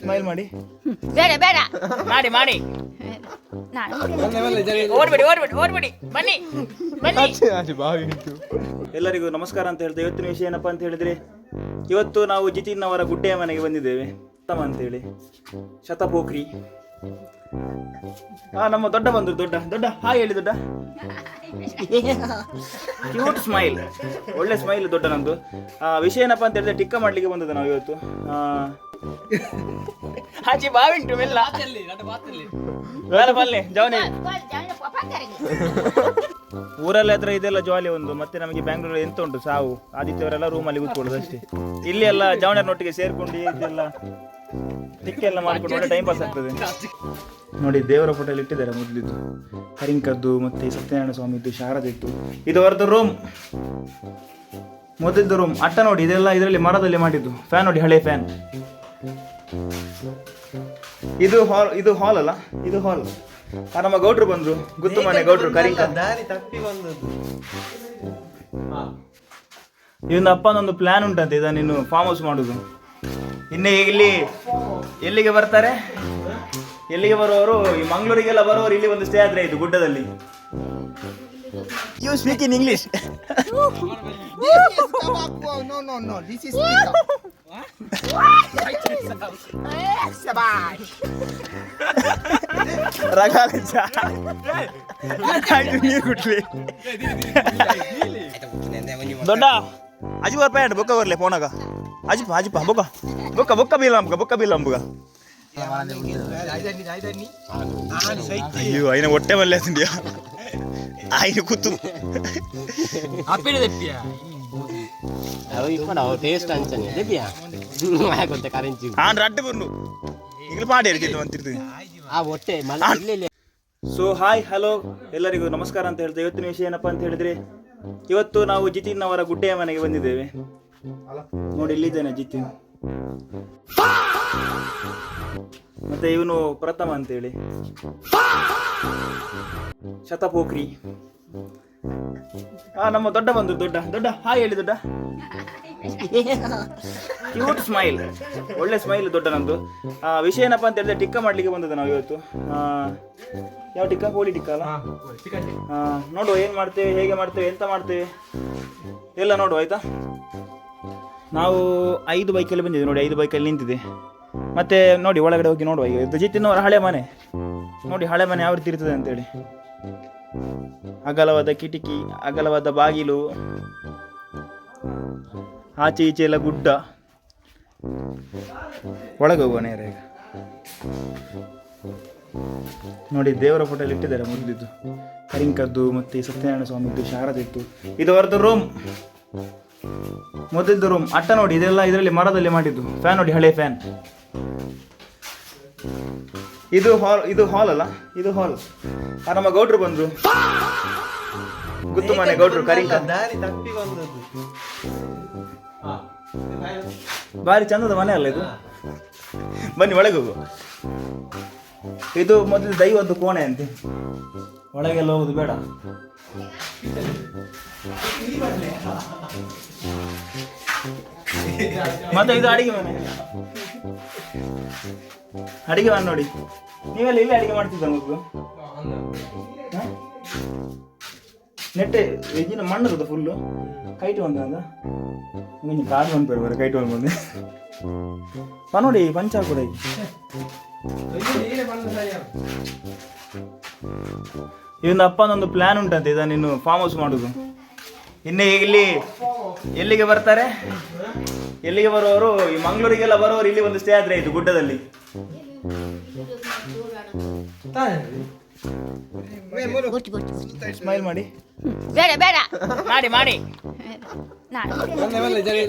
Smile ಮಾಡಿ. ಬೇಡ ಬೇಡ ಮಾಡಿ ಮಾಡಿ. ಓಡ್ಬಿಡಿ ಓಡ್ಬಿಡಿ ಓಡ್ಬಿಡಿ ಬನ್ನಿ ಬನ್ನಿ. ಎಲ್ಲರಿಗೂ ನಮಸ್ಕಾರ ಅಂತ ಹೇಳ್ತೇವೆ. ಇವತ್ತಿನ ವಿಷಯ ಏನಪ್ಪ ಅಂತ ಹೇಳಿದ್ರೆ, ಇವತ್ತು ನಾವು ಜಿತಿನ್ ಅವರ ಗುಡ್ಡೆಯ ಮನೆಗೆ ಬಂದಿದ್ದೇವೆ. ಉತ್ತಮ ಅಂತೇಳಿ ಶತಪೋಖ್ರಿ. ನಮ್ಮ ದೊಡ್ಡ ಬಂದ್ರು. ದೊಡ್ಡ ದೊಡ್ಡ ಹಾಯ್ ಹೇಳಿ. ದೊಡ್ಡ ಕ್ಯೂಟ್ ಸ್ಮೈಲ್, ಒಳ್ಳೆ ಸ್ಮೈಲ್ ದೊಡ್ಡ ನಂದು. ವಿಷಯ ಏನಪ್ಪ ಅಂತ ಹೇಳಿದ್ರೆ, ಟಿಕ್ಕ ಮಾಡ್ಲಿಕ್ಕೆ ಬಂದದ್ದು ನಾವು ಇವತ್ತು. ಆಚೆ ಬಾವಿಂಟು ಮೆಲ್ಲ ಬಲ್ಲೆ ಜವನೇ. ಊರಲ್ಲಿ ಹತ್ರ ಇದೆಲ್ಲ ಜಾಲಿ ಒಂದು. ಮತ್ತೆ ನಮಗೆ ಬ್ಯಾಂಗ್ಳೂರಲ್ಲಿ ಎಂತ ಉಂಟು ಸಾವು. ಆದಿತ್ಯವರೆಲ್ಲ ರೂಮಲ್ಲಿ ಕೂತ್ಕೊಳ್ಳೋದು ಅಷ್ಟೇ. ಇಲ್ಲಿ ಎಲ್ಲ ಜವನರನೊಟ್ಟಿಗೆ ಸೇರ್ಕೊಂಡು ಇದೆಲ್ಲ ಟಿಕ್ಕೆಲ್ಲ ಮಾಡ್ಕೊಂಡು ಒಳ್ಳೆ ಟೈಮ್ ಪಾಸ್ ಆಗ್ತದೆ. ನೋಡಿ, ದೇವರ ಫೋಟೋ ಇಟ್ಟಿದ್ದಾರೆ ಮೊದಲಿದ್ದು. ಕರಿಂಕದ್ದು ಮತ್ತೆ ಸತ್ಯನಾರಾಯಣ ಸ್ವಾಮಿದ್ದು, ಶಾರದಿತ್ತು. ಇದು ಅವರದ್ದು ರೂಮ್, ಮೊದಲಿದ್ದು ರೂಮ್. ಅಟ್ಟ ನೋಡಿ, ಇದೆಲ್ಲ ಇದರಲ್ಲಿ ಮರದಲ್ಲಿ ಮಾಡಿದ್ದು. ಫ್ಯಾನ್ ನೋಡಿ, ಹಳೆ ಫ್ಯಾನ್. ಇದು ಹಾಲ್, ಇದು ಹಾಲ್ ಅಲ್ಲ, ಇದು ಹಾಲ್. ನಮ್ಮ ಗೌಡ್ರು ಬಂದ್ರು, ಗುತ್ತು ಮನೆ ಗೌಡ್ರು ಕರಿಂಕ. ಇವನ ಅಪ್ಪನೊಂದು ಪ್ಲಾನ್ ಉಂಟಂತೆ, ಇದನ್ನು ಇನ್ನು ಫಾರ್ಮ್ ಹೌಸ್ ಮಾಡುದು. ಇನ್ನೇ ಇಲ್ಲಿ ಎಲ್ಲಿಗೆ ಬರ್ತಾರೆ, ಎಲ್ಲಿಗೆ ಬರುವವರು, ಈ ಮಂಗಳೂರಿಗೆಲ್ಲ ಬರುವವರು ಇಲ್ಲಿ ಒಂದು ಸ್ಟೇ ಆದ್ರೆ ಇದು ಗುಡ್ಡದಲ್ಲಿ. You speak in English? No, this is ನೀರು ಕುಟ್ಲಿ ದೊಡ್ಡ ಅಜಿ ಬರ್ಪಾಯ ಬೊಕ್ಕ ಬರ್ಲೆ ಫೋನಾಗ. ಅಜಿಪ ಅಜಿಪ ಬೊಕ್ಕ ಬೊಕ್ಕ ಬೊಕ್ಕ ಬೀಲ ಅಂಬುಗ, ಬೊಕ್ಕ ಬೀಲ ಅಂಬುಗ. ಅಯ್ಯೋ, అయిన ಹೊಟ್ಟೆ ಮಲ್ಲೆ ತಿಂದ್ಯಾ? ఆయన ಕೂತು ಅಪ್ಪಿನ ದೆಪ್ಪಿಯಾ ಅವ ಇಕೊಂಡು ಅವ ಟೇಸ್ಟ್ ಅಂಚನೆ ದೆಪ್ಪಿಯಾ ಆಗುತ್ತೆ ಕರೆಂಚಿ ಆನ್ ರಡ್ಡು ಬರ್ನು ಈಗಲೂ ಮಾಡಿ ಹೇಳ್ತಿದ್ದು ಅಂತಿರ್ತೀವಿ ಆ ಹೊಟ್ಟೆ ಮಲ್ಲ. ಸೊ ಹಾಯ್ ಹಲೋ ಎಲ್ಲರಿಗೂ ನಮಸ್ಕಾರ ಅಂತ ಹೇಳ್ತೇವೆ. ಇವತ್ತಿನ ವಿಷಯ ಏನಪ್ಪ ಅಂತ ಹೇಳಿದ್ರೆ, ಇವತ್ತು ನಾವು ಜಿತಿನ್ ಅವರ ಗುಡ್ಡೆಯ ಮನೆಗೆ ಬಂದಿದ್ದೇವೆ. ನೋಡಿ, ಇಲ್ಲಿದ್ದೇನೆ ಜಿತಿನ್. ಮತ್ತೆ ಇವನು ಪ್ರಥಮ ಅಂತೇಳಿ ಶತಪೋಖ್ರಿ. ನಮ್ಮ ದೊಡ್ಡ ಬಂದ್ರು. ದೊಡ್ಡ ದೊಡ್ಡ ಹಾಯ್ ಹೇಳಿ. ದೊಡ್ಡ ಕ್ಯೂಟ್ ಸ್ಮೈಲ್, ಒಳ್ಳೆ ಸ್ಮೈಲ್ ದೊಡ್ಡ ನಂದು. ವಿಷಯ ಏನಪ್ಪ ಅಂತ ಹೇಳಿದ್ರೆ, ಟಿಕ್ಕ ಮಾಡ್ಲಿಕ್ಕೆ ಬಂದದ್ದು ನಾವು ಇವತ್ತು. ಯಾವ ಟಿಕ್ಕ? ಕೋಳಿ ಟಿಕ್ಕ ಅಲ್ಲ. ನೋಡುವ ಏನ್ ಮಾಡ್ತೇವೆ, ಹೇಗೆ ಮಾಡ್ತೇವೆ, ಎಂತ ಮಾಡ್ತೇವೆ ಎಲ್ಲ ನೋಡುವ, ಆಯ್ತಾ? ನಾವು 5 ಬೈಕಲ್ಲಿ ಬಂದಿದ್ದೇವೆ. ನೋಡಿ, 5 ಬೈಕಲ್ಲಿ ನಿಂತಿದೆ. ಮತ್ತೆ ನೋಡಿ, ಒಳಗಡೆ ಹೋಗಿ ನೋಡುವ. ಈಗ ಜಿತಿನವರ ಹಳೆ ಮನೆ ನೋಡಿ, ಹಳೆ ಮನೆ ಯಾವ ರೀತಿ ಇರ್ತದೆ ಅಂತೇಳಿ. ಅಗಲವಾದ ಕಿಟಕಿ, ಅಗಲವಾದ ಬಾಗಿಲು, ಆಚೆ ಈಚೆ ಎಲ್ಲ ಗುಡ್ಡ. ಒಳಗೆ ಹೋಗುವ ನೇರ. ಈಗ ನೋಡಿ, ದೇವರ ಫೋಟೋ ಇಟ್ಟಿದ್ದಾರೆ ಮೊದಲಿದ್ದು. ಕರಿಂಕದ್ದು ಮತ್ತೆ ಸತ್ಯನಾರಾಯಣ ಸ್ವಾಮಿದ್ದು, ಶಾರದಿತ್ತು. ಇದು ಅವರದ್ದು ರೂಮ್, ಮೊದಲಿದ್ದು ರೂಮ್. ಅಟ್ಟ ನೋಡಿ, ಇದೆಲ್ಲ ಇದರಲ್ಲಿ ಮರದಲ್ಲಿ ಮಾಡಿದ್ದು. ಫ್ಯಾನ್ ನೋಡಿ, ಹಳೆ ಫ್ಯಾನ್. ಇದು ಹಾಲ್, ಇದು ಹಾಲ್ ಅಲ್ಲ, ಇದು ಹಾಲ್. ನಮ್ಮ ಗೌಡ್ರು ಬಂದ್ರು, ಗುತ್ತು ಮನೆ ಗೌಡ್ರು ಕರಿಂಕ. ಬಾರಿ ಚಂದದ ಮನೆ ಅಲ್ಲ ಇದು. ಬನ್ನಿ ಒಳಗೆ ಹೋಗುವ. ಇದು ಮೊದಲು ದೈವದ್ದು ಕೋಣೆ ಅಂತೆ. ಒಳಗೆಲ್ಲ ಹೋಗುದು ಬೇಡ. ಮತ್ತೆ ಇದು ಅಡಿಗೆ ಮನೆ. ಅಡಿಗೆ ಮನೆ ನೋಡಿ. ನೀವೆಲ್ಲ ಇಲ್ಲಿ ಅಡಿಗೆ ಮಾಡ್ತಿದ್ದ ಮಗು? ನೆಟ್ಟೆ ವೆಜ್ಜಿನ ಮಣ್ಣದ ಫುಲ್ಲು ಕೈಟ್ ಬಂದ ನೀನು ಕಾಡು ಬಂದ್ಬೇಡ ಬರ ಕೈಟ್ ಬಂದು ನೋಡಿ ಪಂಚ ಕೂಡ. ಇವನ ಅಪ್ಪನೊಂದು ಪ್ಲಾನ್ ಉಂಟಂತೆ, ಇದನ್ನು ಇನ್ನು ಫಾರ್ಮ್ ಹೌಸ್ ಮಾಡುದು. ಇನ್ನೇ ಇಲ್ಲಿ ಎಲ್ಲಿಗೆ ಬರ್ತಾರೆ, ಎಲ್ಲಿಗೆ ಬರುವವರು, ಈ ಮಂಗಳೂರಿಗೆಲ್ಲ ಬರುವವರು ಇಲ್ಲಿ ಒಂದು ಸ್ಟೇ ಆದ್ರೆ ಇದು ಗುಡ್ಡದಲ್ಲಿ. ಸ್ಮೈಲ್ ಮಾಡಿ. ಬೇಡ ಬೇಡ ಮಾಡಿ ಮಾಡಿ.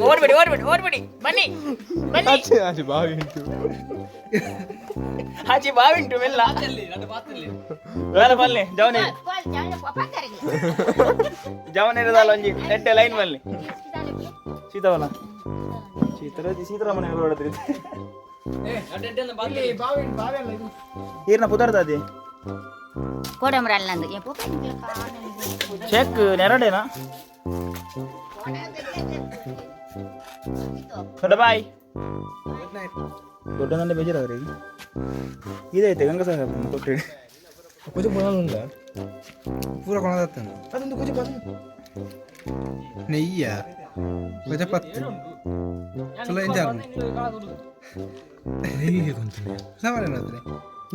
ಓಡ್ಬಿಡಿ ಓಡ್ಬಿಡಿ ಓಡ್ಬಿಡಿ ಬನ್ನಿ ಬನ್ನಿ. ಆಚೆ ಬಾವಿಂಟು ಮೆಲ್ಲ ಬಲ್ಲೆ ಜವನೇ. ಜವನೇರದಲ್ಲ ಒಂಜಿ ನೆಟ್ಟೆ ಲೈನ್ ಬಲ್ಲಿ ಸೀತಾವಲ್ಲ ಸೀತಾರಾಮನೆ ಹೊರಡ್ತೀರಿ. ಈರ್ನ ಪುದರ್ದಾದಿ ಕೊಡಮ್ರಲ್ಲ ನಂದು ಚೆಕ್ ನೆರಡೇನಾ ಬಾಯ್. ದೊಡ್ಡನಂದೆ ಬೇಜಾರವ್ರಿಗೆ ಇದೈತೆ ಗಂಗ ಸಾಹೇಬ್ ಕೊಟ್ಟು कुछ बोला लूंगा पूरा कोना जाता है अदुंದು कुछ बात नहीं है कुछ पत्ते चलो एंजॉय नहीं है कौन तुम्हें सामने ना तेरे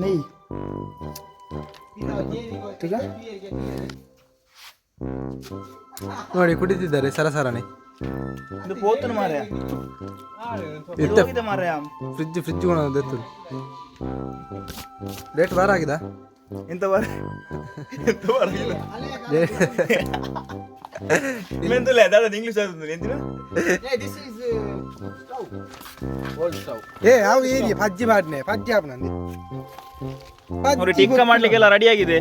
नहीं ठीक है ನೋಡಿ ಕುಡಿತಿದ್ದಾರೆ ಸರಸರನೆ ಇದು ಪೋತನ ಮಾರ್ಯ ಎತ್ತ ಹೋಗಿದೆ ಮಾರ್ಯ ಫ್ರಿಜ್ ಕೊಡೋದು ರೇಟ್ ಬಾರ ಆಗಿದ ಎಂತ ಬಾರ ಎಂತ ಬಾರ ಮೆಂತುಲೆ ದಾದ ಇಂಗ್ಲಿಷ್ ಆದ್ರೆ ಎಂತಿನ ಏ ಯಾವ ಏರಿಯಾ ಪಜ್ಜಿ ಮಾಡ್ನೆ ಪಜ್ಜಿ ಆಪ್ ನಂದಿ ನೋಡಿ ಟಿಕ್ಕ ಮಾಡ್ಲಿಕ್ಕೆಲ್ಲ ರೆಡಿ ಆಗಿದೆ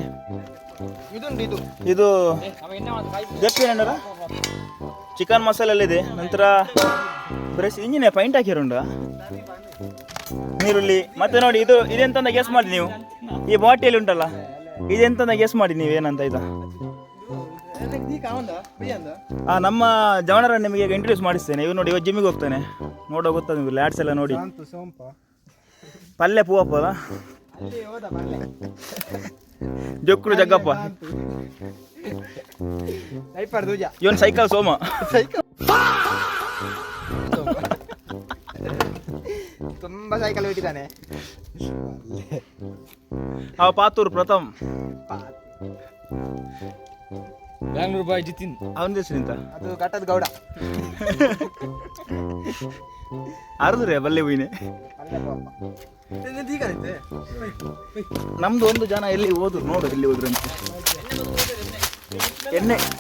ಇದು ಜಪ್ಪಿನ ಚಿಕನ್ ಮಸಾಲೆ ಇದೆ ನಂತರ ಬ್ರಷ್ ಇಂಜಿನ ಪೈಂಟ್ ಹಾಕಿರುಂಡ ನೀರುಳ್ಳಿ ಮತ್ತೆ ನೋಡಿ ಇದು ಇದೆಂತ ಗೆಸ್ ಮಾಡಿ ನೀವು ಈ ಬಾಟಿಯಲ್ಲಿ ಉಂಟಲ್ಲ ಇದೆಂತ ಗೆಸ್ ಮಾಡಿ ನೀವು ಏನಂತ ಇದು ನಮ್ಮ ಜವನರ ನಿಮಗೆ ಇಂಟ್ರೊಡ್ಯೂಸ್ ಮಾಡಿಸ್ತೇನೆ ಇವ್ ನೋಡಿ ಇವಾಗ ಜಿಮ್ಮಿಗೆ ಹೋಗ್ತಾನೆ ನೋಡೋ ಗೊತ್ತ ನೀವು ಲ್ಯಾಡ್ಸ್ ಎಲ್ಲ ನೋಡಿ ಪಲ್ಯ ಪೂವಪ್ಪ ಜೊಕ್ಕುಡು ಜಗ್ಗಪ್ಪ ಇವನ್ ಸೈಕಲ್ ಸೋಮ ತುಂಬಾ ಸೈಕಲ್ ಬಿಟ್ಟಿದ್ದಾನೆ ಅವ ಪಾತೂರು ಪ್ರಥಮ್ ಬ್ಯಾಂಗ್ಳೂರ್ ಬಾಯ್ ಜಿತಿನ್ ಅವನ ಹೆಸರಿಂತ ಅದು ಘಟ್ಟದ ಗೌಡ ಅರ್ದ್ರೆ ಬಲ್ಲೆ ಬೀನೆ ನಮ್ದು ಒಂದು ಜನ ಎಲ್ಲಿ ಹೋದ್ರು ನೋಡು ಎಲ್ಲಿ ಹೋದ್ರು ಅಂತ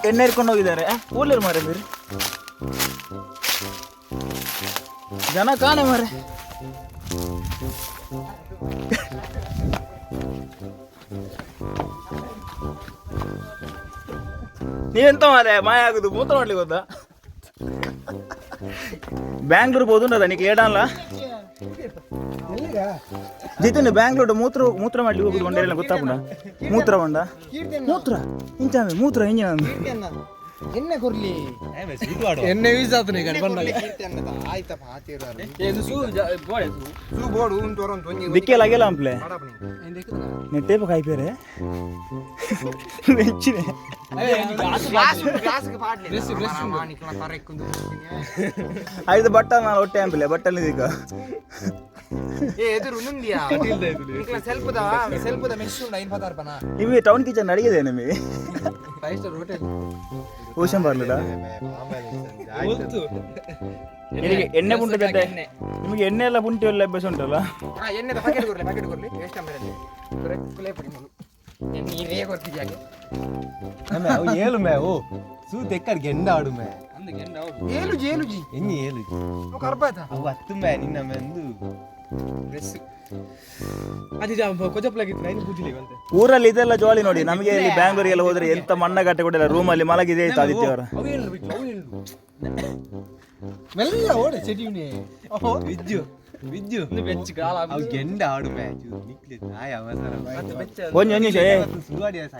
ಎಣ್ಣೆ ಇರ್ಕೊಂಡು ಹೋಗಿದ್ದಾರೆ ಕೂಲರ್ ಮಾರಿದ್ರಿ ಜನ ಕಾಣೆ ಮಾರೆ ನೀವೆಂತ ಮಾರೆ ಮಾಯ ಆಗುದು ಮೂತ್ರ ಮಾಡ್ಲಿಕ್ಕೆ ಹೋದ ಬ್ಯಾಂಗ್ಳೂರ್ ಹೋದ ನೀ ಕೇಳಲ್ಲ ಜಿತನ್ ಬ್ಯಾಂಗ್ಳೂರ್ ಮೂತ್ರ ಮಾಡ್ಲಿಕ್ಕೆ ಹೋಗುದು ಒಂಡೆಲ್ಲ ಗೊತ್ತಾಪುಂಡ ಮೂತ್ರ ಬಂಡ ಮೂತ್ರ ಇಂಚ ಮೂತ್ರ ಇಂಜಿನ ಎಣ್ಣೆ ಕೊರ್ಲಿ ಎಣ್ಣೆ ಯೂಸ್ ಆತನೆ ದಿಕ್ಕೆಲ್ಲ ಆಗಿಲ್ಲ ಅಂಪ್ಲೆ ನೆಟ್ಟೇಪ ಕಾಯ್ಪೇರೆ ನೆಚ್ಚಿನೆ ಐದು ಬಟ್ಟ ನಾನು ಹೊಟ್ಟೆ ಅಂಪಿಲ್ಲ ಬಟ್ಟಲ್ಲಿ ಈಗ ನಿಮಗೆ ಟೌನ್ ಕಿಚನ್ ಅಡಿಗೆ ನಿಮಗೆ ಓಷನ್ ಬರ್ಲಿಲ್ಲ ಎಣ್ಣೆ ಪುಂಟು ನಿಮಗೆ ಎಣ್ಣೆ ಎಲ್ಲ ಪುಂಟಿ ಎಲ್ಲ ಅಭ್ಯಾಸ ಉಂಟಲ್ಲ ಏಳು ಮೇ ಓ ಸೂ ತೆಕ್ಕಡ್ ಗೆಂಡ ಆಡು ಮೇ ಎಣ್ಣಿ ಏಳು ಅವು ಹತ್ತು ಮೇ ನಿನ್ನ ಮೆಂದು ಊರಲ್ಲಿ ಇದೆಲ್ಲ ಜಾಲಿ ನೋಡಿ ನಮಗೆ ಇಲ್ಲಿ ಬ್ಯಾಂಗ್ಳೂರಿಗೆಲ್ಲ ಹೋದ್ರೆ ಎಂತ ಮಣ್ಣಗಟ್ಟೆ ಕೊಡಲ್ಲ ರೂಮಲ್ಲಿ ಮಲಗಿದೆ ಆಯ್ತು ಆದಿತ್ಯವಾರ ಮೆಲ್ಲ ಓಡೆ ಚೆಡಿಯುನೆ ವಿಜ್ಜು ವಿಜ್ಜು ಅವು ಗೆಂಡ ಆಡು ಮೇ ಒಂದು ನಿಮಿಷ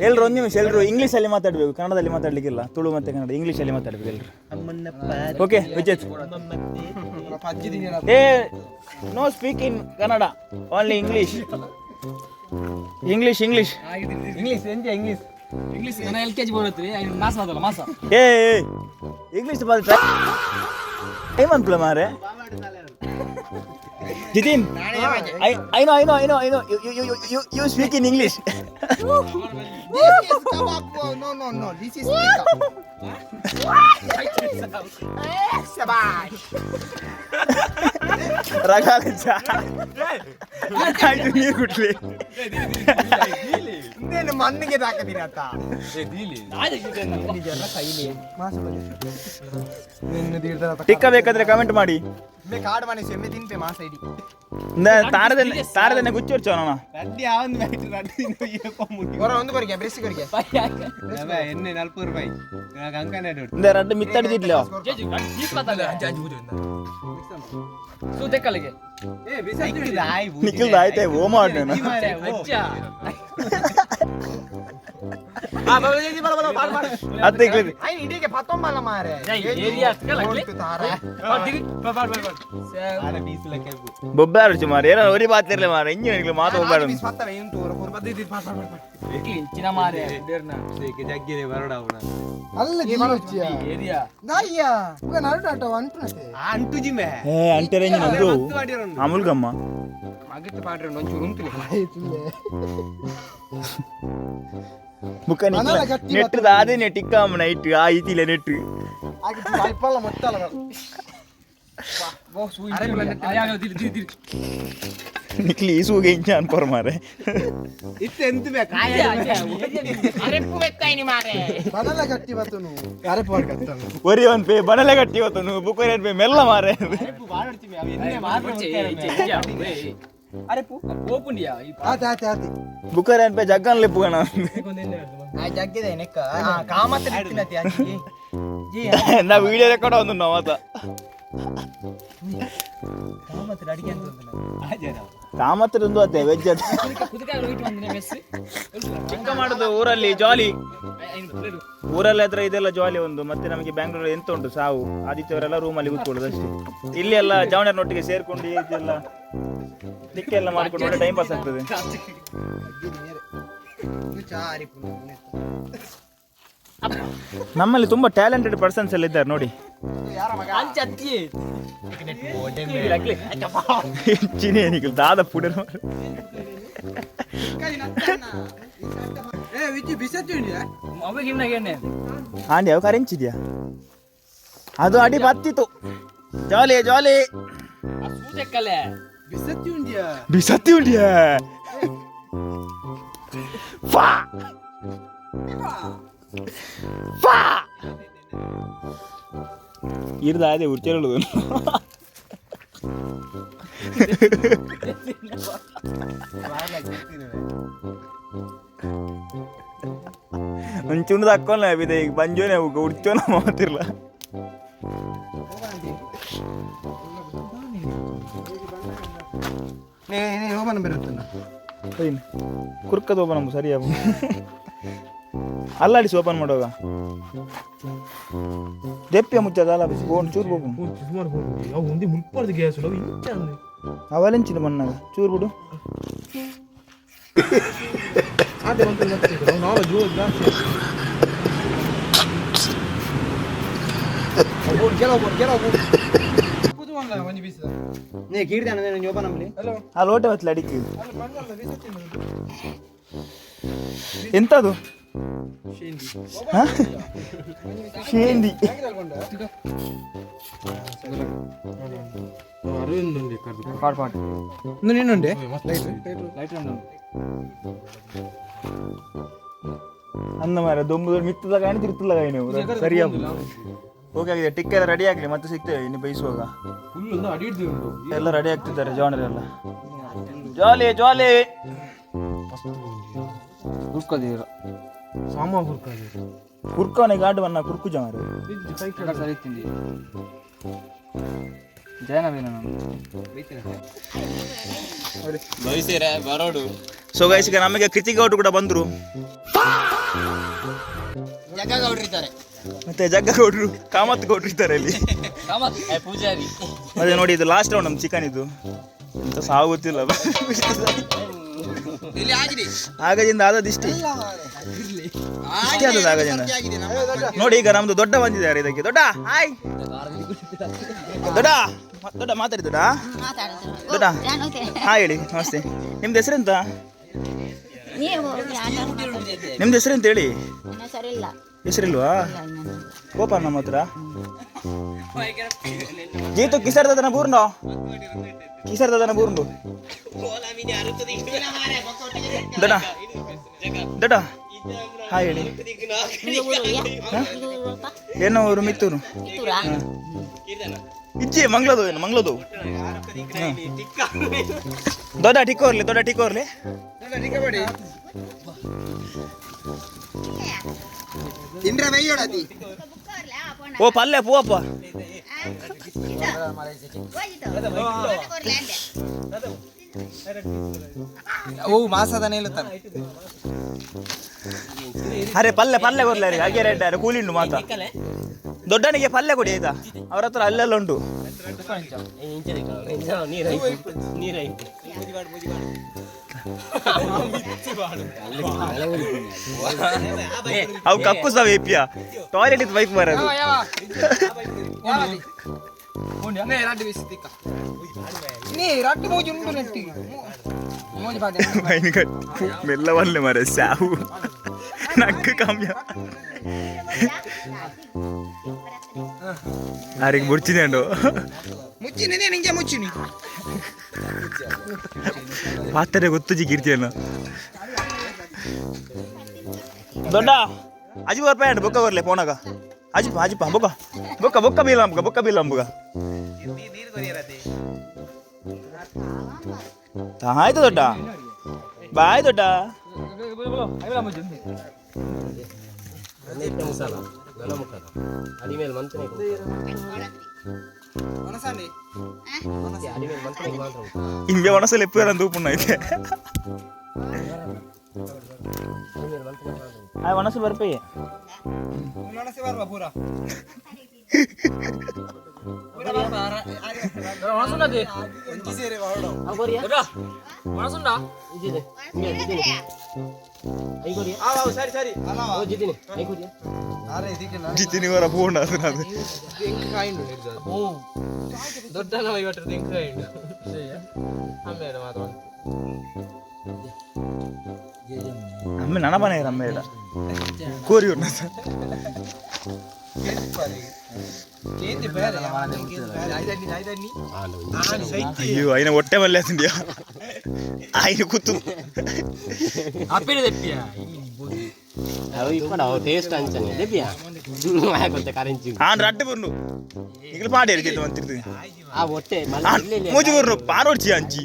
ಎಲ್ರು ಒಂದು ನಿಮಿಷ ಎಲ್ರು ಇಂಗ್ಲೀಷ್ ಅಲ್ಲಿ ಮಾತಾಡ್ಬೇಕು ಕನ್ನಡದಲ್ಲಿ ಮಾತಾಡ್ಲಿಕ್ಕಿಲ್ಲ ತುಳು ಮತ್ತೆ ಕನ್ನಡ ಇಂಗ್ಲೀಷ್ ಅಲ್ಲಿ ಮಾತಾಡ್ಬೇಕು ಎಲ್ರು ಓಕೆ ವಿಜೇತ್ ಏ no speak in Kannada only English English English English ಎಂತ ಇಂಗ್ಲಿಷ್ ಇಂಗ್ಲಿಷ್ ನಾನು LKG ಬರುತ್ತೆ ಮಾಸ ಅದಲ್ಲ ಮಾಸ ಏ ಇಂಗ್ಲೀಷ್ ಬಾಲ್ ಟೈಮ್ ಅನ್ಪ್ಲ ಮಾರೆ Jitin, I know. You speak in English. This is kebab. No. This is Sabash. Ragalacha. I do hear goodly. నేను మన్నికే దాకా తినతా ಟಿಕ್ಕ ಬೇಕಾದ್ರೆ ಕಮೆಂಟ್ ಮಾಡಿ ಮೇ ಕಾರ್ಡ್ ಮನೆ ಸೆಮ್ಮೆ ತಿನ್ಪೆ ಮಾ ಸೈಡಿ ತಾರದನ್ನ ಗುಚ್ಚೋರ್ಚೋ ನಾನು ರಡ್ಡಿ ಆವಂದು ಬ್ಯಾಟ್ ರಡ್ಡಿ ಇನ್ನು ಹೊರ ಒಂದು ಕೊರಿಗೆ ಬ್ರೆಸ್ ಕೊರಿಗೆ ಎಣ್ಣೆ 40 ರೂಪಾಯಿ ನನಗೆ ಅಂಕನೇ ದೊಡ್ಡ ಇಂದ ರಡ್ಡು ಮಿತ್ತಡಿದಿಡ್ಲ ಸುತೆಕಲಿಗೆ ನಿಖಿಲ್ ಆಯ್ತೆ ಓ ಮಾಡ್ನೆ ಇದಕ್ಕೆ 19 ಮಾರೆ ಬೊಬ್ಬೆ ಆರು ಮಾರ ಏನೋ ಒರಿ ಮಾತಿರ್ಲಿ ಮಾರ ಇಂಜಿನಿಯರ್ಗಳು ಮಾತು ಹೋಗ್ಬಾರ್ದು ಅಲ್ಲ ಅಂಟು ಜಿಮೆ అంటే రేంజ్ నందు మామూలుగా అమ్మా బుక్క నెట్ రాదే నెట్ ఇక్క నైట్ ఆ ఇతిలే నెట్ ನಿಕ್ಲಿ ಈಸುಗೆ ಇಂಚ ಅನ್ಕೋರ್ ಮಾರೆ ಇತ್ತೆಂತ ಬೇಕು ಒರಿ ಒನ್ ಪೇ ಬನಲೆ ಗಟ್ಟಿ ಹೋತನು ಬುಕ್ಕರ್ ಪೇ ಮೆಲ್ಲ ಮಾರೆ ಬುಕ್ಕರ್ ಪೇ ಜಗ್ಗನ್ ಲೆಪ್ಪುಗಣ ನಾ ವಿಡಿಯೋ ರೆಕಾರ್ಡ್ ಒಂದು ಮಾತ ಕಾಮತ್ತರೊಂದು ಅತ್ತೆ ವೆಜ್ ಅತ್ತೆ ಚಿಕ್ಕ ಮಾಡುದು ಊರಲ್ಲಿ ಜಾಲಿ ಊರಲ್ಲಿ ಹತ್ರ ಇದೆಲ್ಲ ಜಾಲಿ ಒಂದು ಮತ್ತೆ ನಮಗೆ ಬ್ಯಾಂಗ್ಳೂರಲ್ಲಿ ಎಂತ ಉಂಟು ಸಾವು ಆದಿತ್ಯವರೆಲ್ಲ ರೂಮಲ್ಲಿ ಕೂತ್ಕೊಳ್ಳೋದು ಅಷ್ಟೇ ಇಲ್ಲಿ ಎಲ್ಲ ಜವನರನೊಟ್ಟಿಗೆ ಸೇರ್ಕೊಂಡು ಇದೆಲ್ಲ ತಿಕ್ಕೆಲ್ಲ ಮಾಡ್ಕೊಂಡು ಒಳ್ಳೆ ಟೈಮ್ ಪಾಸ್ ಆಗ್ತದೆ ನಮ್ಮಲ್ಲಿ ತುಂಬಾ ಟ್ಯಾಲೆಂಟೆಡ್ ಪರ್ಸನ್ಸ್ ಎಲ್ಲ ಇದ್ದಾರೆ ನೋಡಿ ಚಿನೇನಿಗಳು ದಾದ ಪುಡ ಆಂಡಿ ಅವ ಕರೆಂಚಿದ್ಯಾ ಅದು ಅಡಿ ಬತ್ತಿತ್ತು ಜಾಲಿ ಜಾಲಿ ಬಿಸತ್ತಿ ಉಂಡಿಯಾ ಫಾ ಫಾ ಇರ್ದ ಅದೇ ಉರ್ಚೇಳುದು ಒಂಚೂರು ಹಾಕೋಲ್ಲ ಇದೆ ಈಗ ಬಂಜೋನೆ ಉಡ್ಚೋನ ಮಾತಿರ್ಲ ಕುರ್ಕದ ಓಪನ್ ನಮ್ಗೆ ಸರಿಯಾಗ ಅಲ್ಲಾಡಿಸಿ ಓಪನ್ ಮಾಡುವಾಗ ದೆಪ್ಪೆ ಮುಚ್ಚದ ಬೋನ್ ಚೂರು ಅವಲೆಂಚಿದ ಮಣ್ಣಾಗ ಚೂರು ಬಿಡು ಆ ಲೋಟೆ ಹೊತ್ತಲ ಅಡಿಕೆ ಎಂತದು ಶೇಂದಿ ನಿನ್ನುಂಡೆ ಅಂದ ಮಾರ ದೊಂಬುದ ಮಿತ್ತದ ಕಾಣಿ ತಿರ್ತಲ್ಲ ಕಾಯಿ ನೀವು ಸರಿಯಾಗ ಹೋಗಾಗಿದೆ ಟಿಕ್ಕ ಎಲ್ಲ ರೆಡಿ ಆಗ್ಲಿ ಮತ್ತೆ ಸಿಗ್ತೇವೆ ಇನ್ನು ಬೇಯಿಸುವಾಗ ಎಲ್ಲ ರೆಡಿ ಆಗ್ತಿದ್ದಾರೆ ಜವಾನರೆಲ್ಲ ಜಾಲಿ ಜಾಲಿ ಕುರ್ಕವನೆ ಗಾಡು ಬಣ್ಣ ಕುರ್ಕು ಜಮಾರೆ ಸೊ ಗೈಸ್ ಈಗ ನಮಗೆ ಕೃತಿಗೌಡ್ರು ಕೂಡ ಬಂದ್ರು ಮತ್ತೆ ಜಗ್ಗಗೌಡ್ರು ಕಾಮತ್ ಗೌಡ್ರು ಇದ್ದಾರೆ ಇಲ್ಲಿ ಅದೇ ನೋಡಿ ಇದು ಲಾಸ್ಟ್ ರೌಂಡ್ ನಮ್ಮ ಚಿಕನ್ ಇದು ಎಂತ ಸಾವು ಗೊತ್ತಿಲ್ಲ ಆಗದಿಂದ ಆದದಿಷ್ಟೇ ಆದದ ಆಗದಿಂದ ನೋಡಿ ಈಗ ನಮ್ದು ದೊಡ್ಡ ಬಂದಿದ್ದಾರೆ ಇದಕ್ಕೆ ದೊಡ್ಡ ಹಾಯ್ ದೊಡ್ಡ ದೊಡ್ಡ ಮಾತಾಡಿ ದೊಡ್ಡ ದೊಡ್ಡ ಹಾಯ್ ಹೇಳಿ ನಮಸ್ತೆ ನಿಮ್ದು ಹೆಸರೆಂತ ನಿಮ್ದು ಹೆಸರೆಂತ ಹೇಳಿ ಹೆಸರಿಲ್ವಾ ಕೋಪ ನಮ್ಮ ಹತ್ರ ಜೀತು ಕಿಸರ್ ದದನ ಬೂರ್ನೋ ಕಿಸರ್ ದದನ ಬೂರ್ನು ದೊಡ್ಡ ದೊಡ್ಡ ಹಾಯ್ ಹೇಳಿ ಏನೋ ಊರು ಮಿತ್ತೂರು ಇಜ್ಜಿ ಮಂಗ್ಳದು ಏನು ಮಂಗ್ಳದು ದೊಡ್ಡ ಟಿಕ್ಕೋರ್ಲಿ ದೊಡ್ಡ ಟಿಕ್ಕೋರ್ಲಿ ಓ ಪಲ್ಲೆ ಪೂವಪ್ಪ ಓ ಮಾಸದನೇ ಇಲ್ಲತ್ತಾನೆ ಅರೆ ಪಲ್ಯ ಕೊಡ್ಲ ರೀ ಹಾಗೆ ರೆಡ್ ಅರೆ ಕೂಲಿ ಉಂಟು ಮಾತಾ ದೊಡ್ಡನಿಗೆ ಪಲ್ಯ ಕೊಡಿ ಆಯ್ತಾ ಅವ್ರ ಹತ್ರ ಅಲ್ಲೆಲ್ಲ ಉಂಟು ಅವು ಕಕ್ಕು ಸಹ ವೇಪಿಯ ಟಾಯ್ಲೆಟ್ ಇತ್ತು ಬೈಕ್ ಬರೋದು ಮೆಲ್ಲ ಒಳ್ಳೆ ಮರ ಸಾವು ನಕ್ಕು ಕಮ್ಮಿ ಆರಿಗೆ ಮುಡ್ಚಿದೆ ಉಂಟು ಮುಚ್ಚಿನಿ ನಿಂಗೆ ಮುಚ್ಚಿನಿ ಪಾತ್ರೆ ಗೊತ್ತು ಜಿಗಿರ್ತೀಯಲ್ಲ ದೊಡ್ಡ ಅಜಿ ರೂಪಾಯಿ ಅಂಡ್ ಬೊಕ್ಕ ಬರ್ಲೆ ಫೋನಾಗ ಅಜಿಪ ಬೊಕ್ಕ ಬೀಲ ಅಂಬುಗ ಆಯ್ತು ದೊಡ್ಡ ಬಾಯ್ ದೊಡ್ಡ ಹಿಂಗೆ ಒಣಸಲು ಎಪ್ಪು ತೂಪುಣ್ಣ ಐತೆ ಒಣಸು ಬರ್ಪೇ ಜಿತಿನಿ ವರ ಫೋನ್ ಅದು ದೊಡ್ಡ ಅಮ್ಮ ನನ್ನ ಮನೆ ಅಮ್ಮ ಹೇಳ ಕೋರಿ ಉಣ್ಣ ಅಯ್ಯೋ ఆయన ಹೊಟ್ಟೆ ಮಲ್ಲೆ ತಿಂಡಿಯಾ ఆయన ಕೂತು ಟೇಸ್ಟ್ ಅಂಚನೆ ದೆಬ್ಬಿಯಾ ಗೊತ್ತೆ ಕರೆಂಚಿ ಆನ್ ರಡ್ಡೆ ಬರ್ನು ಈಗಲೂ ಪಾಡಿ ಇರ್ತಿತ್ತು ಅಂತಿರ್ತೀನಿ ಆ ಹೊಟ್ಟೆ ಮೂಜಿ ಬರ್ನು ಪಾರೋಡ್ಚಿ ಅಂಚಿ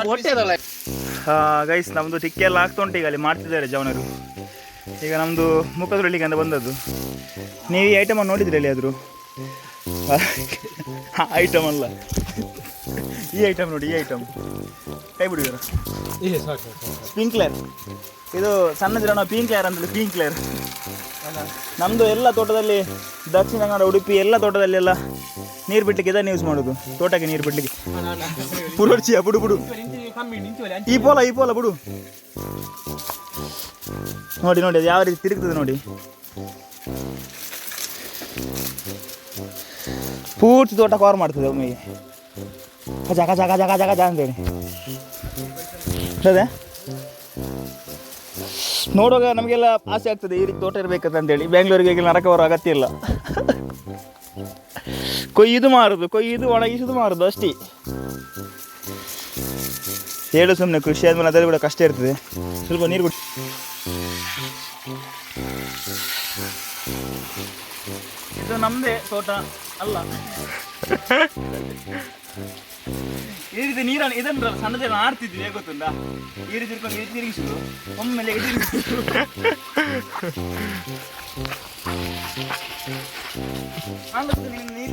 ಹೊಟ್ಟೆ ಗೈಸ್ ನಮ್ಮದು ಟಿಕ್ಕೆ ಎಲ್ಲ ಆಗ್ತಾ ಉಂಟು ಈಗ ಅಲ್ಲಿ ಮಾಡ್ತಿದ್ದಾರೆ ಜವನರು ಈಗ ನಮ್ಮದು ಮುಖದ್ರೊಳ್ಳಿಗೆ ಅಂತ ಬಂದದ್ದು ನೀವು ಈ ಐಟಮನ್ನು ನೋಡಿದ್ರಿ ಅಲ್ಲಿ ಆದರೂ ಐಟಮ್ ಅಲ್ಲ ಈ ಐಟಮ್ ನೋಡಿ ಈ ಐಟಮ್ ಕೈ ಬಿಡಿದಾರ ಸ್ಪ್ರಿಂಕ್ಲರ್ ಇದು ಸಣ್ಣದಿರೋ ನಾವು ಪಿಂಕ್ಲೇರ್ ಅಂತೇಳಿ ಪಿಂಕ್ಲೇರ್ ನಮ್ಮದು ಎಲ್ಲ ತೋಟದಲ್ಲಿ ದಕ್ಷಿಣ ಕನ್ನಡ ಉಡುಪಿ ಎಲ್ಲ ತೋಟದಲ್ಲಿ ಎಲ್ಲ ನೀರು ಬಿಡ್ಲಿಕ್ಕೆ ಇದನ್ನು ಯೂಸ್ ಮಾಡೋದು ತೋಟಕ್ಕೆ ನೀರು ಬಿಡ್ಲಿಕ್ಕೆ ಪುರೋಡ್ಚಿಯ ಬಿಡು ಈ ಪೋಲ ಬಿಡು ನೋಡಿ ಅದು ಯಾವ ರೀತಿ ತಿರುಗ್ತದೆ ನೋಡಿ ಪೂರ್ತಿ ತೋಟ ಕವರ್ ಮಾಡ್ತದೆ ಒಮ್ಮೆಗೆ ಕಜ ಕಜ ಕಜ ಕಜ ಕಜ ಅಂತೇಳಿ ಅದೇ ನೋಡುವಾಗ ನಮಗೆಲ್ಲ ಆಸೆ ಆಗ್ತದೆ ಈ ರೀತಿ ತೋಟ ಇರಬೇಕಂತ ಅಂತೇಳಿ ಬೆಂಗಳೂರಿಗೆ ನರಕ ಬರೋ ಅಗತ್ಯ ಇಲ್ಲ ಕೊಯ್ದು ಮಾರುದು ಕೊಯ್ದು ಒಣಗಿಸುದು ಮಾರುದು ಅಷ್ಟೇ ಹೇಳು ಸುಮ್ಮನೆ ಕೃಷಿ ಆದ್ಮೇಲೆ ಅದರಲ್ಲಿ ಕೂಡ ಕಷ್ಟ ಇರ್ತದೆ ಸ್ವಲ್ಪ ನೀರು ಕೊಡಿ ಇದು ನಮ್ಮದೇ ತೋಟ ಅಲ್ಲ ಈ ರೀತಿ ನೀರನ್ನು ಇದನ್ನು ಸಣ್ಣದೆಲ್ಲ ಆಡ್ತಿದ್ವಿ ಹೇಗೆ ಗೊತ್ತುಂಟಾ ಈ ರೀತಿ ಇಟ್ಕೊಂಡು ಇದು ತಿರುಗಿಸುದು ಒಮ್ಮೆಲೆ ತಿರುಗಿಸುದು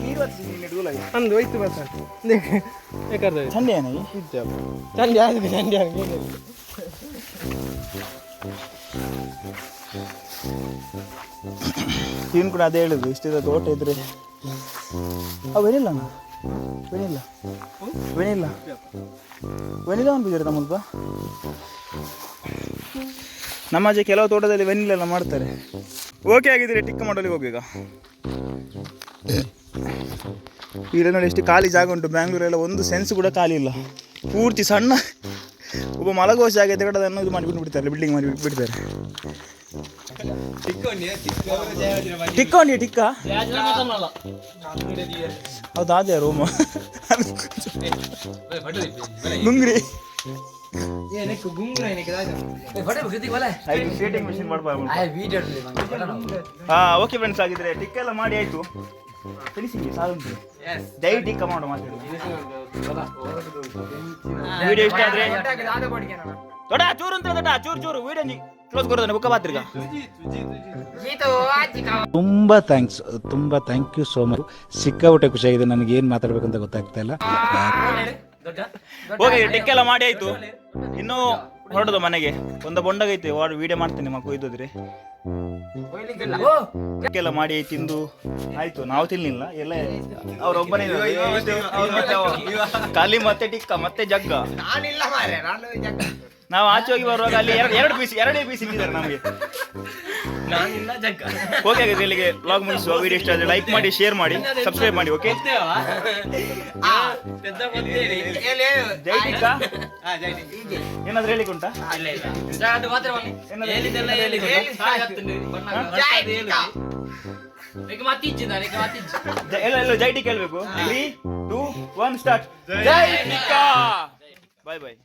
ನೀರು ಅಂದು ಹೋಯ್ತು ಬಸ್ ಚಂಡೆ ಏನಾಗಿ ಚಂಡಿ ಆಗಿದೆ ಚಂಡಿ ಆಗಿದೆ ಇವನು ಕೂಡ ಅದೇ ಹೇಳುದು ಇಷ್ಟಿದ ತೋಟ ಇದ್ರೆ ವೆನಿಲ್ಲ ಅನ್ಬಿದ್ದೀರ ನಮ್ಮಲ್ಪ ನಮ್ಮ ಅಜ್ಜಿ ಕೆಲವು ತೋಟದಲ್ಲಿ ವೆನಿಲ್ಲ ಎಲ್ಲ ಮಾಡ್ತಾರೆ ಓಕೆ ಆಗಿದ್ರೆ ಟಿಕ್ಕ ಮಾಡಲಿಗೆ ಹೋಗ್ಬೇಕ ಈಗ ನೋಡಿ ಎಷ್ಟು ಖಾಲಿ ಜಾಗ ಉಂಟು ಬ್ಯಾಂಗ್ಳೂರೆಲ್ಲ ಒಂದು ಸೆನ್ಸ್ ಕೂಡ ಖಾಲಿ ಇಲ್ಲ ಪೂರ್ತಿ ಸಣ್ಣ ಒಬ್ಬ ಮಲಗುವ ಜಾಗ ತೆಗಡೋದನ್ನು ಇದು ಮಾಡಿಬಿಟ್ಟು ಬಿಡ್ತಾರೆ ಬಿಲ್ಡಿಂಗ್ ಮಾಡಿ ಬಿಡ್ತಾರೆ ಟಿಕ್ಕ ಹೌದು ಅದೇ ರೂಮ್ ಗುಂಗ್ರಿ ಓಕೆ ಫ್ರೆಂಡ್ಸ್ ಆಗಿದ್ರೆ ಟಿಕ್ಕ ಎಲ್ಲ ಮಾಡಿ ಆಯ್ತು ಫಿನಿಶಿಂಗ್ ಸಾಲುಂಟು ದಯವಿಟ್ಟು ಟಿಕ್ಕ ಮಾಡು ವಿಡಿಯೋ ಇಷ್ಟ ಆದ್ರೆ ದೊಡ್ಡ ಚೂರು ಅಂತ ದೊಡ್ಡ ಚೂರು ವಿಡಿಯೋ ಕ್ಲೋಸ್ ಕೊಡೋದನ್ನ ಬುಕ್ಕ ಪಾತ್ರಿಗ ತುಂಬ ಥ್ಯಾಂಕ್ ಯು ಸೋ ಮಚ್ ಸಿಕ್ಕಾಪಟ್ಟೆ ಖುಷಿಯಾಗಿದೆ ನನಗೆ ಏನು ಮಾತಾಡ್ಬೇಕಂತ ಗೊತ್ತಾಗ್ತಾ ಇಲ್ಲ ಓಕೆ ಟಿಕ್ಕ ಎಲ್ಲ ಮಾಡಿ ಆಯ್ತು, ಇನ್ನು ಹೊರಡೋದು ಮನೆಗೆ. ಒಂದು ಬೊಂಡಗೈತೆ ವಿಡಿಯೋ ಮಾಡ್ತೇನೆ ಮಕ್ಕ ಕೊಯ್ದೋದ್ರಿ. ಟಿಕ್ಕ ಎಲ್ಲ ಮಾಡಿ ತಿಂದು ಆಯ್ತು. ನಾವು ತಿನ್ಲಿಲ್ಲ, ಎಲ್ಲ ಅವ್ರೊಬ್ಬನೇ ಖಾಲಿ ಮತ್ತೆ ಟಿಕ್ಕ ಮತ್ತೆ ಜಗ್ಗ. ನಾನಿಲ್ಲ ಮಾರ್ರೆ, ನಾನು ನಾವು ಆಚೆ ಹೋಗಿ ಬರುವಾಗ ಅಲ್ಲಿ ಎರಡೇ ಪೀಸ್ ಇಟ್ಟಿದ್ದಾರೆ ನಮಗೆ. ಓಕೆ ಹಾಗಾದ್ರೆ ಇಲ್ಲಿಗೆ ವ್ಲಾಗ್ ಮುಗಿಸುವ. ವಿಡಿಯೋ ಇಷ್ಟ ಆದರೆ ಲೈಕ್ ಮಾಡಿ, ಶೇರ್ ಮಾಡಿ, ಸಬ್ಸ್ಕ್ರೈಬ್ ಮಾಡಿ. ಓಕೆ ಜೈ ಟಿಕ್ಕ. ಏನಾದ್ರು ಹೇಳಿಕ್ ಉಂಟಾ? ಎಲ್ಲ ಜೈ ಟಿಕ್ಕ ಹೇಳ್ಬೇಕು. 3, 2, 1 ಸ್ಟಾರ್ಟ್. ಜೈ ಟಿಕ್ಕ. ಬಾಯ್ ಬಾಯ್.